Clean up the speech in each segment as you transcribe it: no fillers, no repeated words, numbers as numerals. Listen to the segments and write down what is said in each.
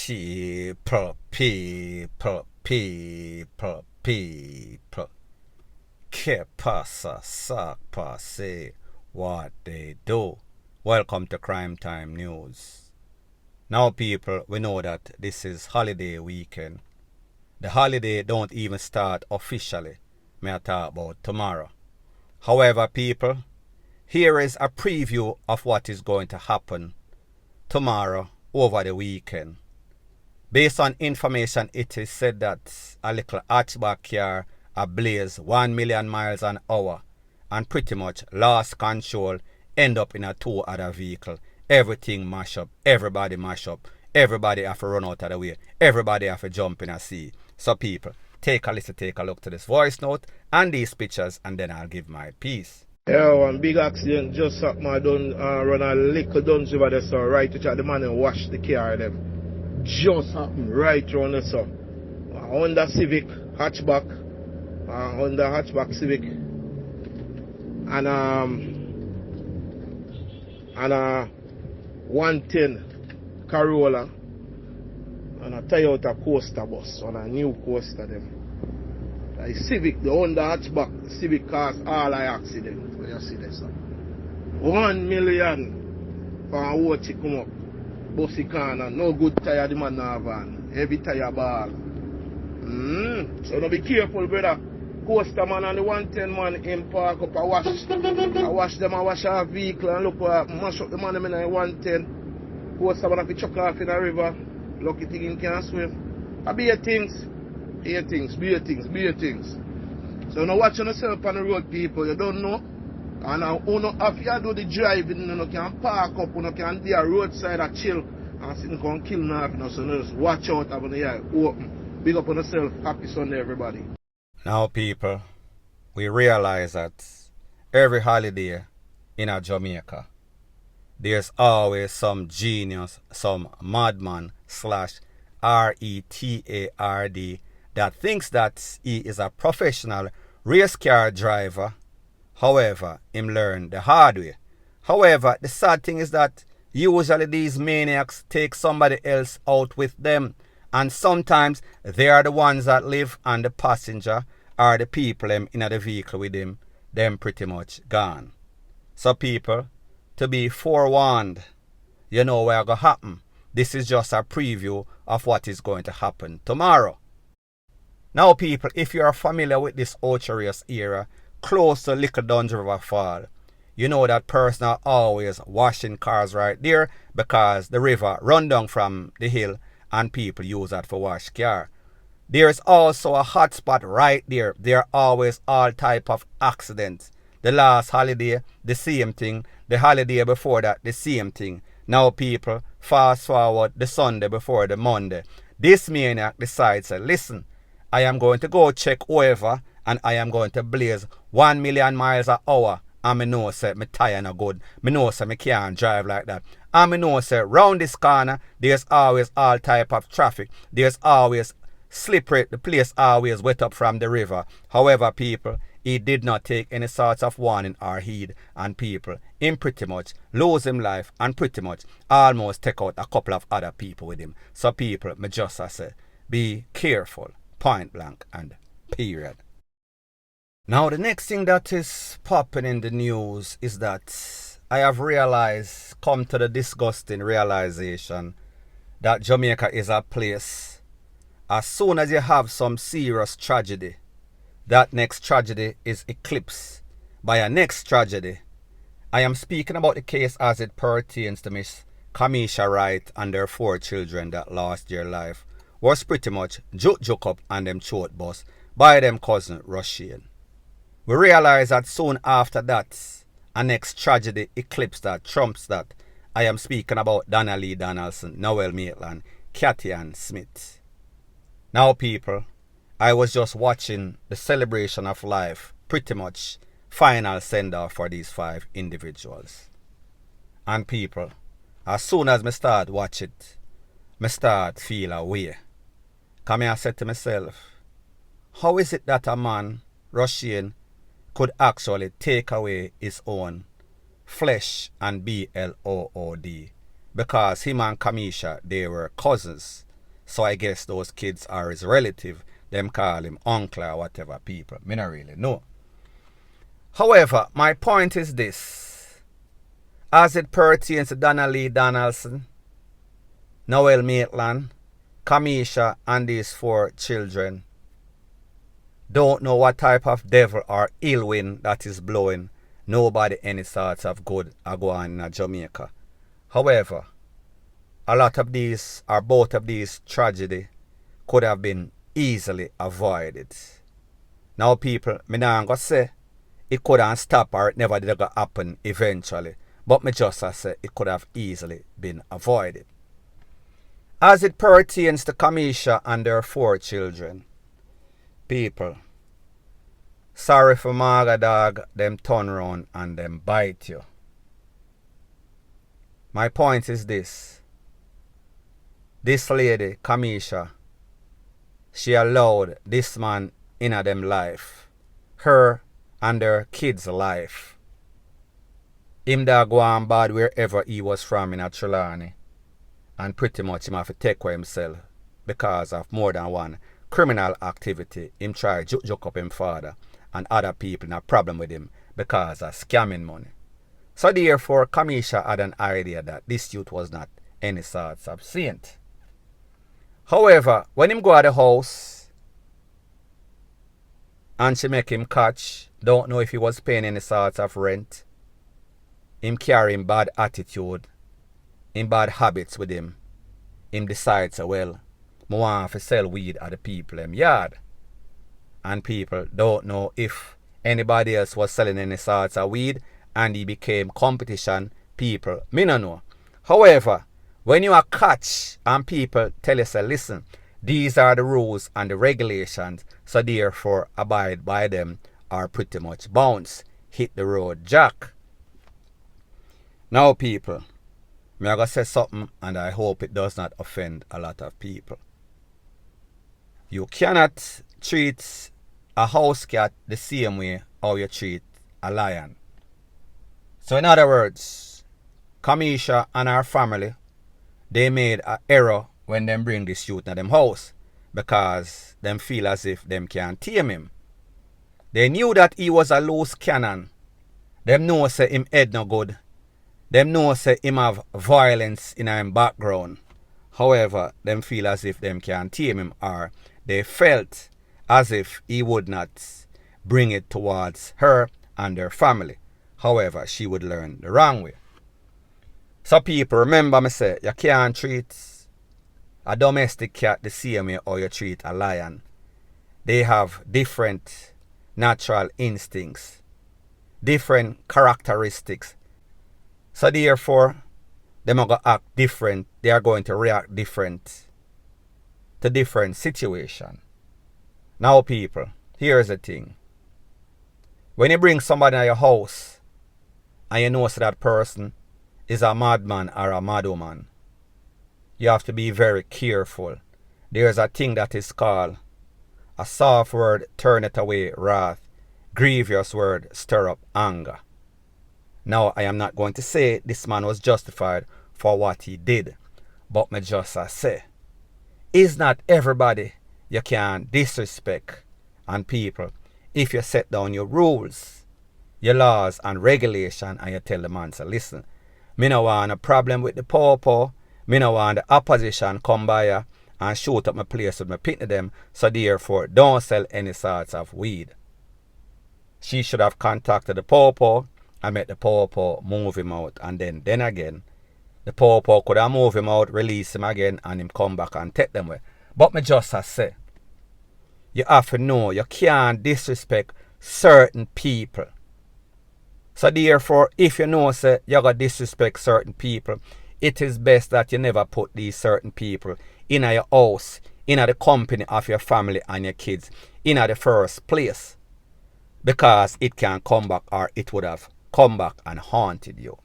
People. Que pasa, sac passe, what they do. Welcome to Crime Time News. Now people, we know that this is holiday weekend. The holiday don't even start officially. May I talk about tomorrow. However, people, here is a preview of what is going to happen tomorrow over the weekend. Based on information, it is said that a little hatchback car ablaze 1 million miles an hour and pretty much lost control, end up in a two other vehicle. Everything mash up, everybody mash up, everybody have to run out of the way, everybody have to jump in a sea. So people, take a listen, take a look to this voice note and these pictures, and then I'll give my piece. Yeah, one big accident just happened. I done run a little dungeon over there, so right to chat the man and wash the car them. Just happened right around there, so Honda Civic hatchback, Honda hatchback Civic, and 110 Corolla, and a Toyota Coaster bus on a new Coaster them. The Civic, the Honda hatchback, the Civic caused all the accidents. Where you see this? 1 million for a OCHIE come up. Bossy corner, no good tire the man now van. Heavy tire ball. So no be careful, brother. Coaster man and the 110 man in park up a wash. I wash them, I wash our vehicle and look what mash up the man in the 110. Coaster man have to chuck off in a river. Lucky thing him can't swim. I be a things. Be things. So now watch yourself on the road, people. You don't know. And if you do the driving, you can park up, you can be a roadside and chill and sit and come kill nothing. So just watch out when the eye open. Big up on yourself. Happy Sunday, everybody. Now people, we realize that every holiday in a Jamaica, there's always some genius, some madman /retard that thinks that he is a professional race car driver. However, him learn the hard way. However, the sad thing is that usually these maniacs take somebody else out with them, and sometimes they are the ones that live, and the passenger or the people in the vehicle with him, them pretty much gone. So people, to be forewarned, you know what's going to happen. This is just a preview of what is going to happen tomorrow. Now people, if you are familiar with this OCHIE race era, close to Little Dungeon River Fall, you know that person are always washing cars right there because the river run down from the hill and people use that for wash car. There is also a hot spot right there. There are always all type of accidents. The last holiday, the same thing. The holiday before that, the same thing. Now people, fast forward the Sunday before the Monday. This maniac decides, listen, I am going to go check whoever and I am going to blaze 1 million miles an hour. And I know say my tire no good. I know say I can't drive like that. And I know say round this corner there's always all type of traffic. There's always slippery. The place always wet up from the river. However, people, he did not take any sorts of warning or heed, and people, him pretty much lose him life and pretty much almost take out a couple of other people with him. So people, me just say, be careful, point blank and period. Now the next thing that is popping in the news is that I have realized, come to the disgusting realization that Jamaica is a place, as soon as you have some serious tragedy, that next tragedy is eclipsed by a next tragedy. I am speaking about the case as it pertains to Miss Kemesha Wright and their 4 children that lost their life, was pretty much joke up and them throat bust by them cousin Russian. We realize that soon after that, a next tragedy eclipsed that, trumps that. I am speaking about Donna Lee Donaldson, Noel Maitland, Cathy Ann Smith. Now people, I was just watching the celebration of life, pretty much final send-off for these 5 individuals. And people, as soon as I start watch it, I start feel a way. Come here, I said to myself, how is it that a man, Russian, could actually take away his own flesh and blood, because him and Kemesha, they were cousins. So I guess those kids are his relative. Them call him uncle or whatever people. Me not really know. However, my point is this. As it pertains to Donnelly Donaldson, Noel Maitland, Kemesha and these 4 children, don't know what type of devil or ill wind that is blowing. Nobody any sorts of good are going in Jamaica. However, a lot of these or both of these tragedy could have been easily avoided. Now people, me not gonna say it couldn't stop or it never did happen eventually. But me just say it could have easily been avoided. As it pertains to Kemesha and their 4 children, people, sorry for Maga dog, them turn around and them bite you. My point is this. This lady, Kemesha, she allowed this man in them life. Her and their kids' life. Him da go on bad wherever he was from in Trelawney. And pretty much him have to take away himself because of more than one criminal activity. Him try joke up him father and other people in a problem with him because of scamming money. So therefore, Kemesha had an idea that this youth was not any sorts of saint. However, when him go at the house and she make him catch, don't know if he was paying any sorts of rent, him carrying bad attitude, him bad habits with him decides, well, I want to sell weed at the people in yard. And people don't know if anybody else was selling any sorts of weed and he became competition, people, me no know. However, when you are catch and people tell you, say, listen, these are the rules and the regulations, so therefore abide by them or pretty much bounce, hit the road jack. Now people, me I gonna say something and I hope it does not offend a lot of people. You cannot treat a house cat the same way how you treat a lion. So in other words, Kemesha and her family, they made an error when them bring this youth to them house because them feel as if them can't tame him. They knew that he was a loose cannon. Them know say him head no good. Them know say him have violence in him background. However, them feel as if them can't tame him, or they felt as if he would not bring it towards her and her family. However, she would learn the wrong way. So people, remember me say, you can't treat a domestic cat the same way or you treat a lion. They have different natural instincts, different characteristics. So therefore, they are going to act different. They are going to react different to different situations. Now people, here's the thing. When you bring somebody to your house and you know so that person is a madman or a madwoman, you have to be very careful. There's a thing that is called a soft word, turn it away, wrath. Grievous word, stir up anger. Now, I am not going to say this man was justified for what he did, but me just say, is not everybody you can disrespect and people if you set down your rules, your laws and regulation and you tell the man, say, listen, me no want a problem with the poor, me no want the opposition come by here and shoot up my place with my pit them, so therefore don't sell any sorts of weed. She should have contacted the poor and make the poor move him out, and then again the poor could have move him out, release him again and him come back and take them away. But me just say, you have to know you can't disrespect certain people. So therefore, if you know say you got disrespect certain people, it is best that you never put these certain people in your house, in the company of your family and your kids, in the first place. Because it can come back, or it would have come back and haunted you.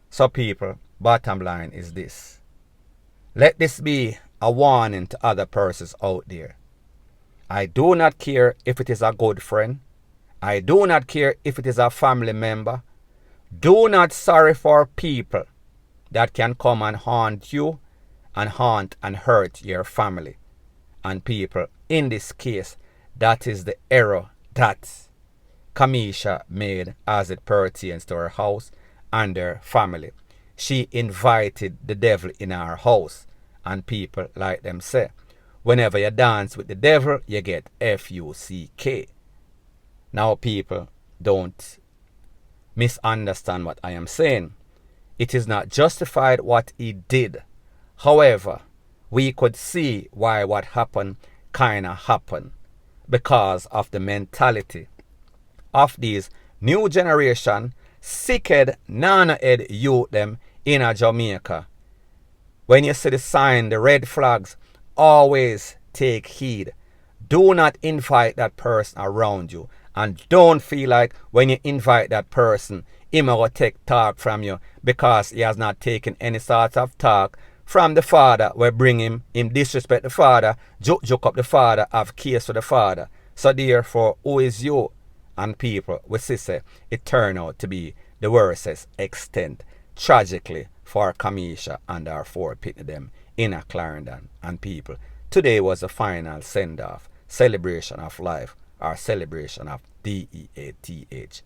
So people, bottom line is this. Let this be a warning to other persons out there. I do not care if it is a good friend. I do not care if it is a family member. Do not sorry for people that can come and haunt you and haunt and hurt your family. And people, in this case, that is the error that Kemesha made as it pertains to her house and her family. She invited the devil in her house. And people, like them say, whenever you dance with the devil, you get F-U-C-K. Now people, don't misunderstand what I am saying. It is not justified what he did. However, we could see why what happened kinda happened because of the mentality of these new generation sickhead, nana-head youth them in a Jamaica. When you see the sign, the red flags, always take heed. Do not invite that person around you. And don't feel like when you invite that person, he will take talk from you because he has not taken any sort of talk from the father. We bring him disrespect the father, joke up the father, have case with the father. So therefore, who is you? And people, we see say, it turned out to be the worstest extent, tragically, for Kemesha and our four pitney them in a Clarendon. And people, today was the final send-off, celebration of life, or celebration of DEATH,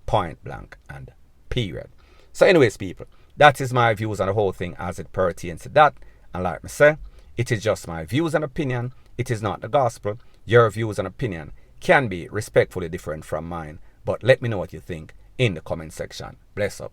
point blank and period. So anyways, people, that is my views on the whole thing as it pertains to that. And like me say, it is just my views and opinion. It is not the gospel. Your views and opinion can be respectfully different from mine. But let me know what you think in the comment section. Bless up.